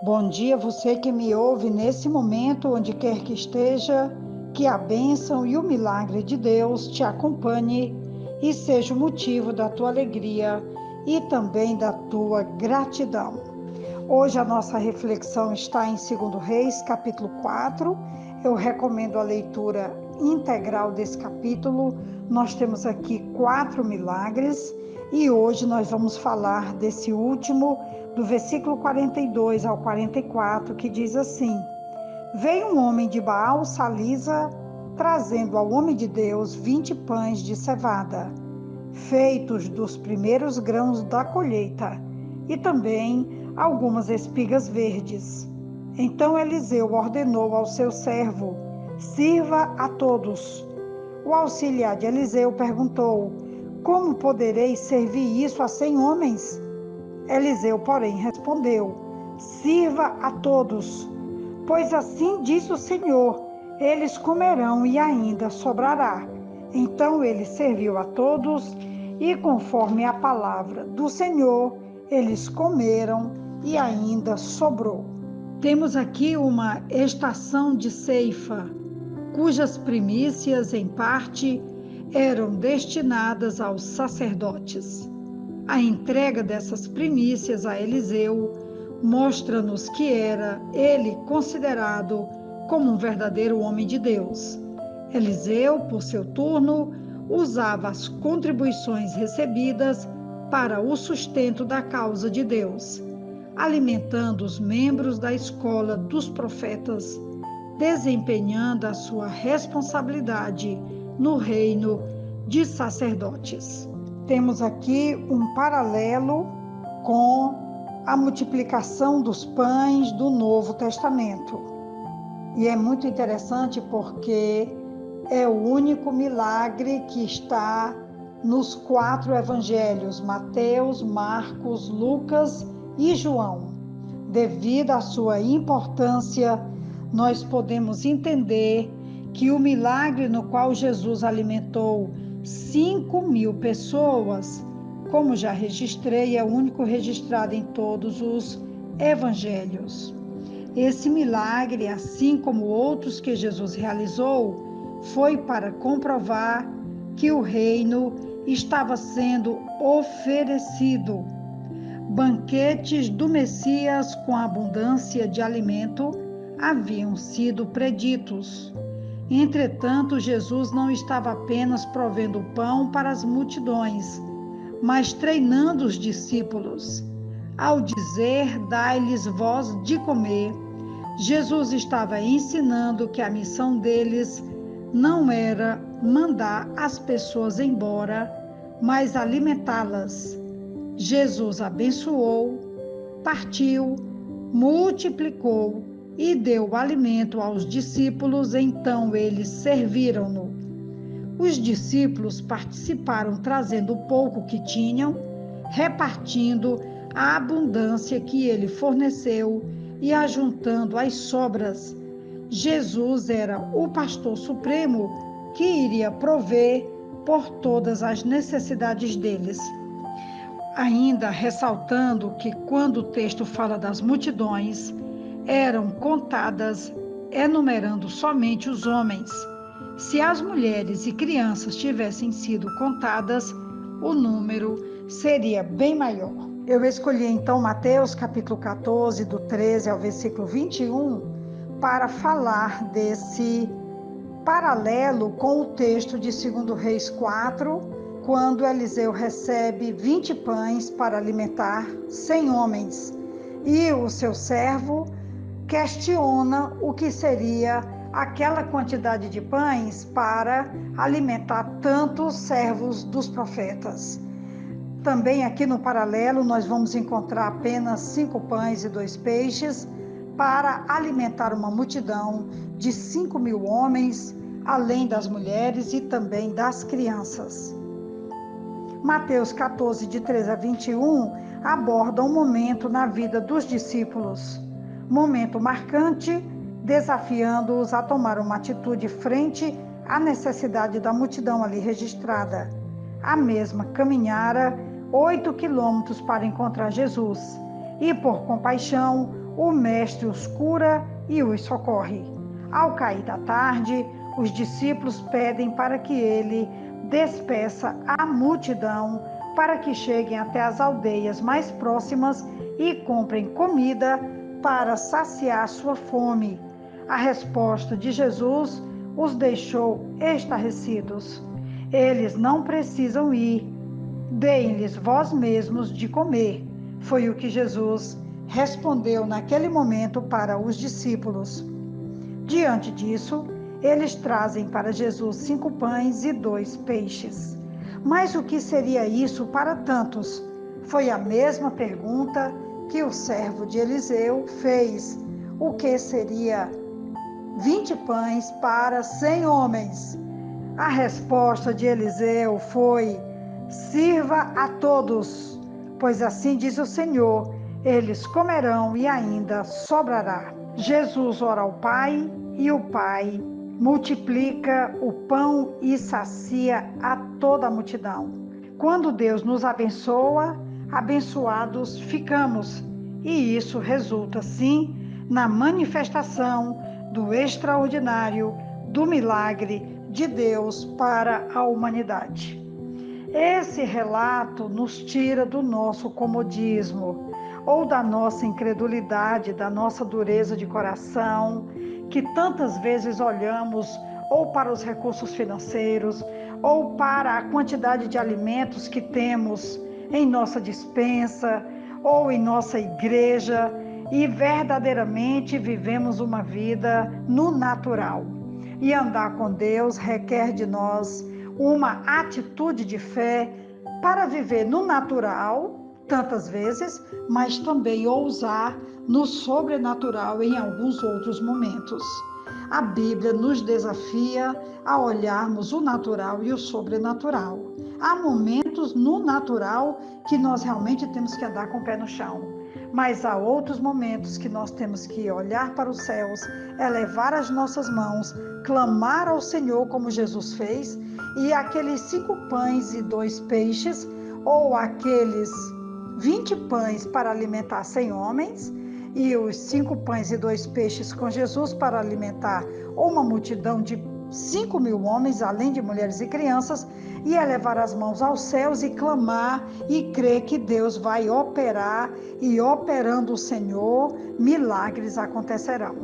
Bom dia, você que me ouve nesse momento, onde quer que esteja, que a bênção e o milagre de Deus te acompanhe e seja o motivo da tua alegria e também da tua gratidão. Hoje a nossa reflexão está em 2 Reis, capítulo 4. Eu recomendo a leitura integral desse capítulo. Nós temos aqui 4 milagres e hoje nós vamos falar desse último, do versículo 42 ao 44, que diz assim: Veio um homem de Baal Salisa, trazendo ao homem de Deus 20 pães de cevada, feitos dos primeiros grãos da colheita, e também algumas espigas verdes. Então Eliseu ordenou ao seu servo: sirva a todos. O auxiliar de Eliseu perguntou: como poderei servir isso a 100 homens? Eliseu, porém, respondeu: sirva a todos, pois assim diz o Senhor, eles comerão e ainda sobrará. Então ele serviu a todos, e conforme a palavra do Senhor, eles comeram e ainda sobrou. Temos aqui uma estação de ceifa, cujas primícias, em parte, eram destinadas aos sacerdotes. A entrega dessas primícias a Eliseu mostra-nos que era ele considerado como um verdadeiro homem de Deus. Eliseu, por seu turno, usava as contribuições recebidas para o sustento da causa de Deus, alimentando os membros da escola dos profetas, desempenhando a sua responsabilidade no reino de sacerdotes. Temos aqui um paralelo com a multiplicação dos pães do Novo Testamento. E é muito interessante porque é o único milagre que está nos 4 evangelhos, Mateus, Marcos, Lucas e João. Devido à sua importância, nós podemos entender que o milagre no qual Jesus alimentou 5.000 pessoas, como já registrei, é o único registrado em todos os evangelhos. Esse milagre, assim como outros que Jesus realizou, foi para comprovar que o reino estava sendo oferecido. Banquetes do Messias com abundância de alimento haviam sido preditos. Entretanto, Jesus não estava apenas provendo o pão para as multidões, mas treinando os discípulos. Ao dizer, dai-lhes vós de comer, Jesus estava ensinando que a missão deles não era mandar as pessoas embora, mas alimentá-las. Jesus abençoou, partiu, multiplicou e deu o alimento aos discípulos, então eles serviram-no. Os discípulos participaram trazendo o pouco que tinham, repartindo a abundância que ele forneceu e ajuntando as sobras. Jesus era o pastor supremo que iria prover por todas as necessidades deles. Ainda ressaltando que quando o texto fala das multidões, eram contadas, enumerando somente os homens. Se as mulheres e crianças tivessem sido contadas, o número seria bem maior. Eu escolhi então Mateus capítulo 14, do 13 ao versículo 21, para falar desse paralelo com o texto de 2 Reis 4, quando Eliseu recebe 20 pães para alimentar 100 homens, e o seu servo questiona o que seria aquela quantidade de pães para alimentar tantos servos dos profetas. Também aqui no paralelo nós vamos encontrar apenas 5 pães e 2 peixes para alimentar uma multidão de 5.000 homens, além das mulheres e também das crianças. Mateus 14, de 13 a 21, aborda um momento na vida dos discípulos. Momento marcante, desafiando-os a tomar uma atitude frente à necessidade da multidão ali registrada. A mesma caminhara 8 quilômetros para encontrar Jesus, e por compaixão o Mestre os cura e os socorre. Ao cair da tarde, os discípulos pedem para que ele despeça a multidão para que cheguem até as aldeias mais próximas e comprem comida para saciar sua fome. A resposta de Jesus os deixou estarrecidos. Eles não precisam ir, deem-lhes vós mesmos de comer. Foi o que Jesus respondeu naquele momento para os discípulos. Diante disso, eles trazem para Jesus 5 pães e 2 peixes. Mas o que seria isso para tantos? Foi a mesma pergunta que o servo de Eliseu fez. O que seria 20 pães para 100 homens? A resposta de Eliseu foi: sirva a todos, pois assim diz o Senhor, eles comerão e ainda sobrará. Jesus ora ao Pai e o Pai multiplica o pão e sacia a toda a multidão. Quando Deus nos abençoa, abençoados ficamos, e isso resulta, sim, na manifestação do extraordinário, do milagre de Deus para a humanidade. Esse relato nos tira do nosso comodismo, ou da nossa incredulidade, da nossa dureza de coração, que tantas vezes olhamos ou para os recursos financeiros, ou para a quantidade de alimentos que temos em nossa despensa, ou em nossa igreja, e verdadeiramente vivemos uma vida no natural. E andar com Deus requer de nós uma atitude de fé para viver no natural, tantas vezes, mas também ousar no sobrenatural em alguns outros momentos. A Bíblia nos desafia a olharmos o natural e o sobrenatural. Há momentos no natural que nós realmente temos que andar com o pé no chão, mas há outros momentos que nós temos que olhar para os céus, elevar as nossas mãos, clamar ao Senhor como Jesus fez, e aqueles 5 pães e 2 peixes, ou aqueles 20 pães para alimentar 100 homens, e os 5 pães e 2 peixes com Jesus para alimentar uma multidão de 5.000 homens, além de mulheres e crianças, e elevar as mãos aos céus e clamar e crer que Deus vai operar, e operando o Senhor, milagres acontecerão.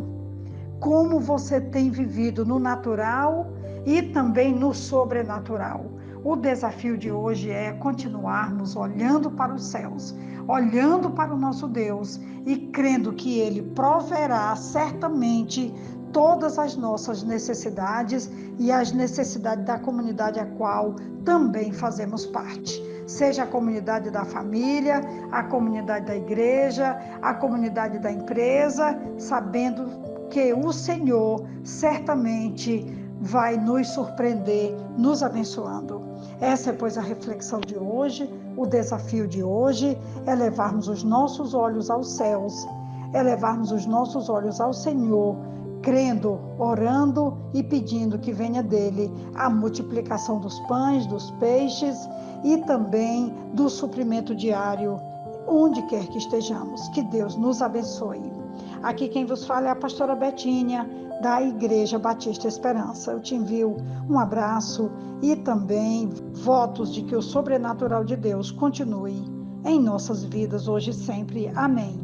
Como você tem vivido no natural e também no sobrenatural? O desafio de hoje é continuarmos olhando para os céus, olhando para o nosso Deus e crendo que Ele proverá certamente todas as nossas necessidades e as necessidades da comunidade a qual também fazemos parte. Seja a comunidade da família, a comunidade da igreja, a comunidade da empresa, sabendo que o Senhor certamente vai nos surpreender, nos abençoando. Essa é, pois, a reflexão de hoje. O desafio de hoje é levarmos os nossos olhos aos céus, é levarmos os nossos olhos ao Senhor, crendo, orando e pedindo que venha dele a multiplicação dos pães, dos peixes e também do suprimento diário, onde quer que estejamos. Que Deus nos abençoe. Aqui quem vos fala é a pastora Betinha, da Igreja Batista Esperança. Eu te envio um abraço e também votos de que o sobrenatural de Deus continue em nossas vidas hoje e sempre. Amém.